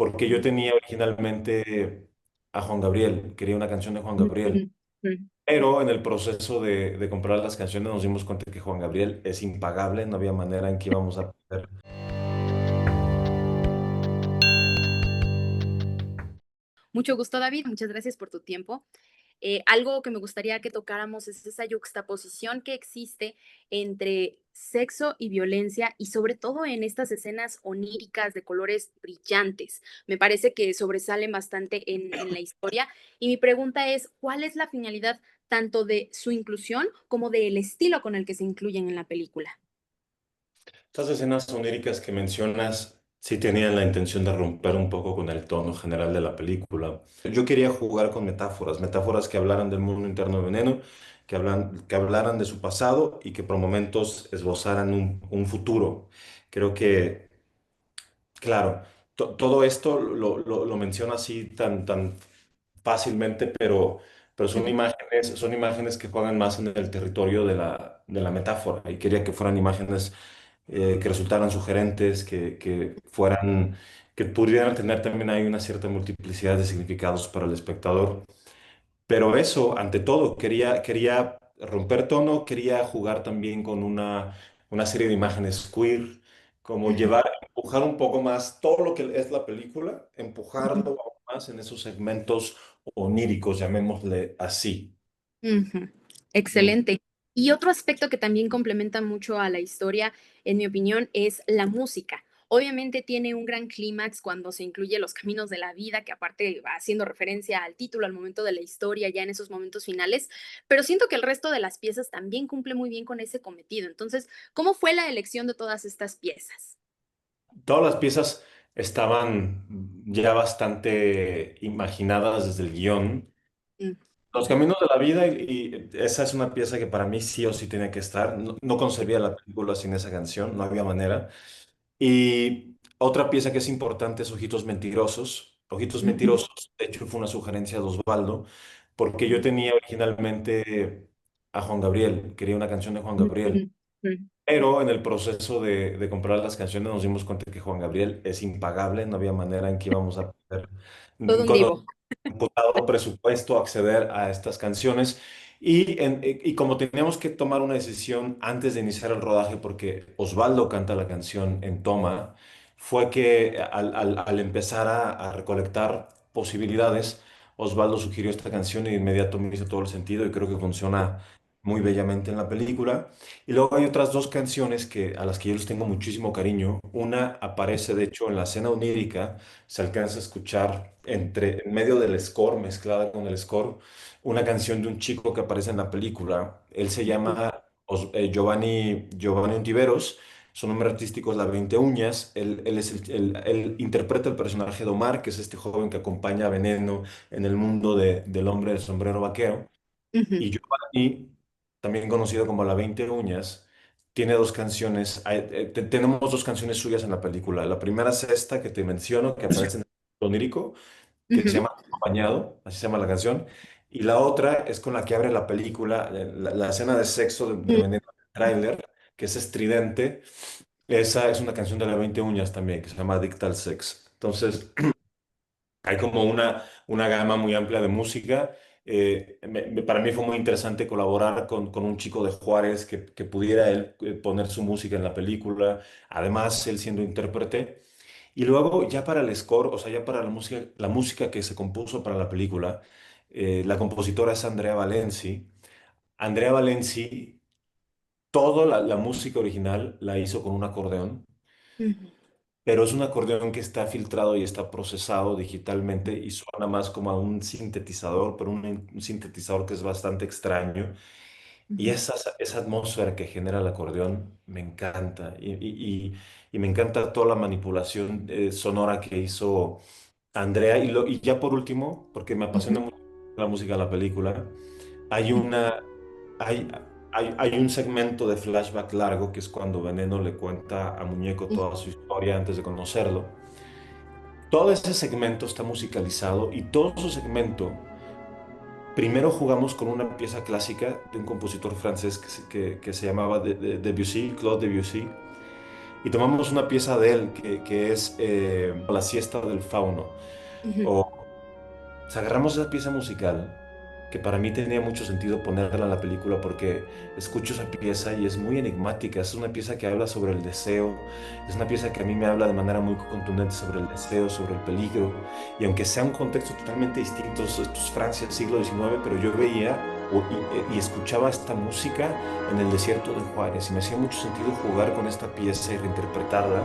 porque yo tenía originalmente a Juan Gabriel, quería una canción de Juan Gabriel, Ujú, ujú. pero en el proceso de comprar las canciones nos dimos cuenta que Juan Gabriel es impagable, no había manera en que íbamos a poder. Mucho gusto, David. Muchas gracias por tu tiempo. Algo que me gustaría que tocáramos es esa yuxtaposición que existe entre sexo y violencia y sobre todo en estas escenas oníricas de colores brillantes. Me parece que sobresalen bastante en la historia y mi pregunta es, ¿cuál es la finalidad tanto de su inclusión como del estilo con el que se incluyen en la película? Estas escenas oníricas que mencionas sí tenían la intención de romper un poco con el tono general de la película. Yo quería jugar con metáforas, metáforas que hablaran del mundo interno de Veneno, que hablaran de su pasado y que por momentos esbozaran un futuro. Creo que, claro, todo esto lo menciona así tan fácilmente, pero Ujú, son imágenes que juegan más en el territorio de la metáfora y quería que fueran imágenes que resultaran sugerentes, que pudieran tener también ahí una cierta multiplicidad de significados para el espectador. Pero eso, ante todo, quería romper tono, quería jugar también con una serie de imágenes queer, como ujú, empujar un poco más todo lo que es la película, ujú. empujarlo aún más en esos segmentos oníricos, llamémosle así. Ujú. Mm. Excelente. Y otro aspecto que también complementa mucho a la historia, en mi opinión, es la música. Obviamente tiene un gran clímax cuando se incluye Los Caminos de la Vida, que aparte va haciendo referencia al título, al momento de la historia, ya en esos momentos finales, pero siento que el resto de las piezas también cumple muy bien con ese cometido. Entonces, ¿cómo fue la elección de todas estas piezas? Todas las piezas estaban ya bastante imaginadas desde el guión. Mm, Los Caminos de la Vida, y esa es una pieza que para mí sí o sí tiene que estar. No, no concebía la película sin esa canción, no había manera. Y otra pieza que es importante es Ojitos Mentirosos. Ojitos ujú, Mentirosos, de hecho, fue una sugerencia de Osvaldo, porque yo tenía originalmente a Juan Gabriel, quería una canción de Juan ujú, Gabriel. ujú. Pero en el proceso de comprar las canciones nos dimos cuenta que Juan Gabriel es impagable, no había manera en que íbamos a poder, Todo un con divo. nuestro dado presupuesto, acceder a estas canciones. Y como teníamos que tomar una decisión antes de iniciar el rodaje, porque Osvaldo canta la canción en toma, fue que al empezar a recolectar posibilidades, Osvaldo sugirió esta canción y de inmediato me hizo todo el sentido y creo que funciona muy bellamente en la película. Y luego hay otras dos canciones a las que yo les tengo muchísimo cariño. Una aparece, de hecho, en la escena onírica, se alcanza a escuchar en medio del score, mezclada con el score, una canción de un chico que aparece en la película. Él se Ujú, llama Giovanni Ontiveros. Su nombre artístico es La Veinte Uñas. Él interpreta el personaje de Omar, que es este joven que acompaña a Veneno en el mundo del hombre del sombrero vaquero. ujú, Y Giovanni, también conocido como La Veinte Uñas, tiene dos canciones. Tenemos dos canciones suyas en la película. La primera es esta que te menciono, que aparece en el onírico, que se ujú, llama Acompañado, así se llama la canción. Y la otra es con la que abre la película, la escena de sexo de ujú. Veneno del tráiler, que es estridente. Esa es una canción de La Veinte Uñas también, que se llama Adicta al Sex. Entonces, hay como una gama muy amplia de música. Para mí fue muy interesante colaborar con un chico de Juárez que pudiera él poner su música en la película, además él siendo intérprete. Y luego ya para el score, o sea, ya para la música que se compuso para la película, la compositora es Andrea Valenci. Andrea Valenci, toda la música original la hizo con un acordeón, Ujú, pero es un acordeón que está filtrado y está procesado digitalmente y suena más como a un sintetizador, pero un sintetizador que es bastante extraño. Y ujú, esa atmósfera que genera el acordeón me encanta. Y me encanta toda la manipulación sonora que hizo Andrea. Y ya por último, porque me apasiona ujú, mucho la música de la película, hay una, hay, hay un segmento de flashback largo que es cuando Veneno le cuenta a Muñeco toda su historia antes de conocerlo. Todo ese segmento está musicalizado y todo su segmento, primero jugamos con una pieza clásica de un compositor francés que se llamaba Debussy, Claude Debussy. y tomamos una pieza de él que es La siesta del fauno. Ujú. O sea, agarramos esa pieza musical que para mí tenía mucho sentido ponerla en la película porque escucho esa pieza y es muy enigmática. Es una pieza que habla sobre el deseo, es una pieza que a mí me habla de manera muy contundente sobre el deseo, sobre el peligro. Y aunque sea un contexto totalmente distinto, esto es Francia, siglo XIX, pero yo veía y escuchaba esta música en el desierto de Juárez y me hacía mucho sentido jugar con esta pieza y reinterpretarla.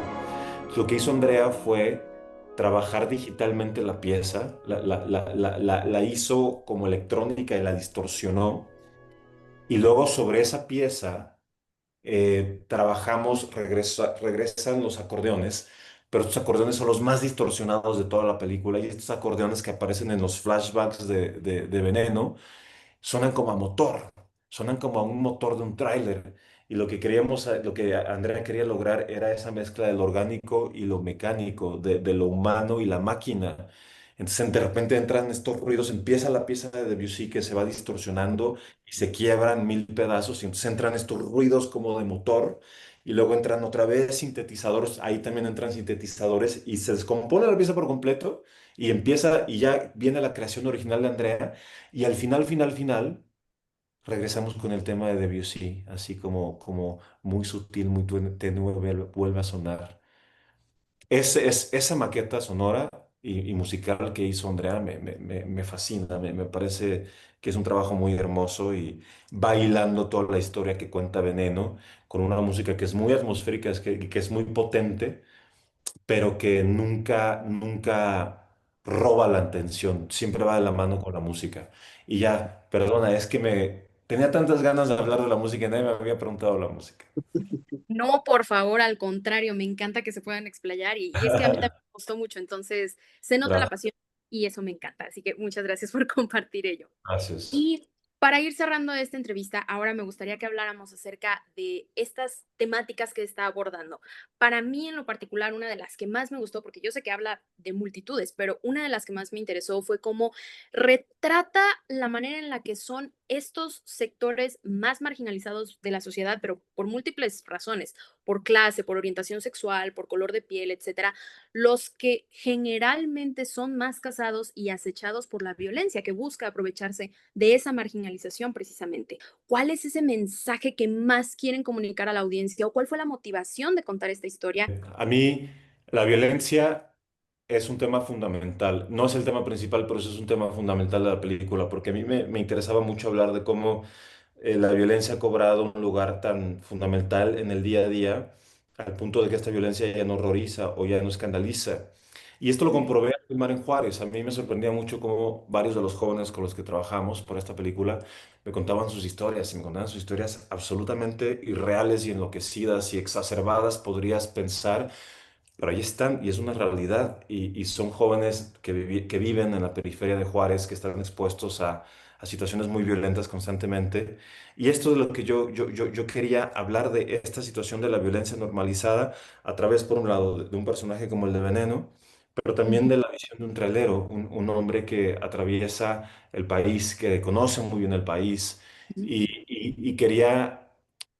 Lo que hizo Andrea fue trabajar digitalmente la pieza, la hizo como electrónica y la distorsionó. Y luego sobre esa pieza trabajamos, regresan los acordeones, pero estos acordeones son los más distorsionados de toda la película y estos acordeones que aparecen en los flashbacks de Veneno suenan como a motor, suenan como a un motor de un tráiler. Y lo que queríamos, lo que Andrea quería lograr era esa mezcla del orgánico y lo mecánico, de lo humano y la máquina. Entonces de repente entran estos ruidos, empieza la pieza de Debussy que se va distorsionando y se quiebran mil pedazos y entonces entran estos ruidos como de motor y luego entran otra vez sintetizadores, ahí también entran sintetizadores y se descompone la pieza por completo y empieza y ya viene la creación original de Andrea y al final, final, final, regresamos con el tema de Debussy, así como muy sutil, muy tenue, vuelve a sonar. Esa maqueta sonora y musical que hizo Andrea me fascina, me parece que es un trabajo muy hermoso y va hilando toda la historia que cuenta Veneno con una música que es muy atmosférica, que es muy potente pero que nunca roba la atención, siempre va de la mano con la música. Y ya, perdona, es que me tenía tantas ganas de hablar de la música y nadie me había preguntado la música. No, por favor, al contrario, me encanta que se puedan explayar y es que a mí también me gustó mucho, entonces se nota la Gracias. pasión y eso me encanta, así que muchas gracias por compartir ello. Gracias. Y para ir cerrando esta entrevista, ahora me gustaría que habláramos acerca de estas temáticas que está abordando. Para mí, en lo particular, una de las que más me gustó, porque yo sé que habla de multitudes, pero una de las que más me interesó fue cómo retrata la manera en la que son estos sectores más marginalizados de la sociedad, pero por múltiples razones, por clase, por orientación sexual, por color de piel, etcétera, los que generalmente son más casados y acechados por la violencia que busca aprovecharse de esa marginalización precisamente. ¿Cuál es ese mensaje que más quieren comunicar a la audiencia o cuál fue la motivación de contar esta historia? A mí la violencia es un tema fundamental. No es el tema principal, pero sí es un tema fundamental de la película, porque a mí me interesaba mucho hablar de cómo la violencia ha cobrado un lugar tan fundamental en el día a día, al punto de que esta violencia ya no horroriza o ya no escandaliza. Y esto lo Ujú, comprobé al filmar en Juárez. A mí me sorprendía mucho cómo varios de los jóvenes con los que trabajamos por esta película me contaban sus historias y me contaban sus historias absolutamente irreales y enloquecidas y exacerbadas, podrías pensar, pero ahí están y es una realidad y son jóvenes que viven en la periferia de Juárez, que están expuestos a situaciones muy violentas constantemente. Y esto es lo que yo quería hablar de esta situación de la violencia normalizada a través, por un lado, de un personaje como el de Veneno, pero también ujú, de la visión de un trailero, un hombre que atraviesa el país, que conoce muy bien el país ujú. y quería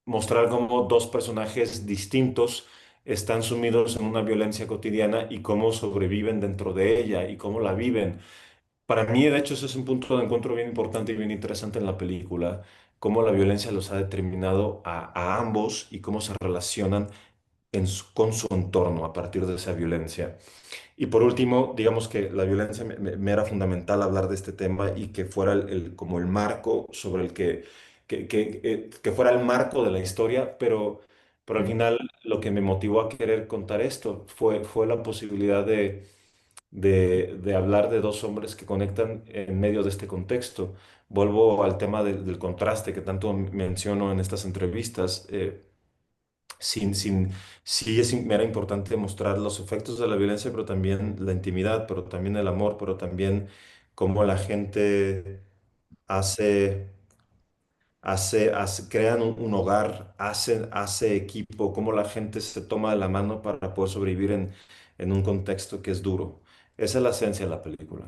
mostrar cómo dos personajes distintos están sumidos en una violencia cotidiana y cómo sobreviven dentro de ella y cómo la viven. Para mí, de hecho, ese es un punto de encuentro bien importante y bien interesante en la película, cómo la violencia los ha determinado a ambos y cómo se relacionan con su entorno a partir de esa violencia. Y por último, digamos que la violencia me era fundamental hablar de este tema y que fuera como el marco sobre el que fuera el marco de la historia, pero al Ujú. final lo que me motivó a querer contar esto fue la posibilidad de hablar de dos hombres que conectan en medio de este contexto. Vuelvo al tema del contraste que tanto menciono en estas entrevistas. Sí me era importante mostrar los efectos de la violencia, pero también la intimidad, pero también el amor, pero también cómo la gente hace, crean un hogar, hace equipo, cómo la gente se toma de la mano para poder sobrevivir en un contexto que es duro. Esa es la esencia de la película.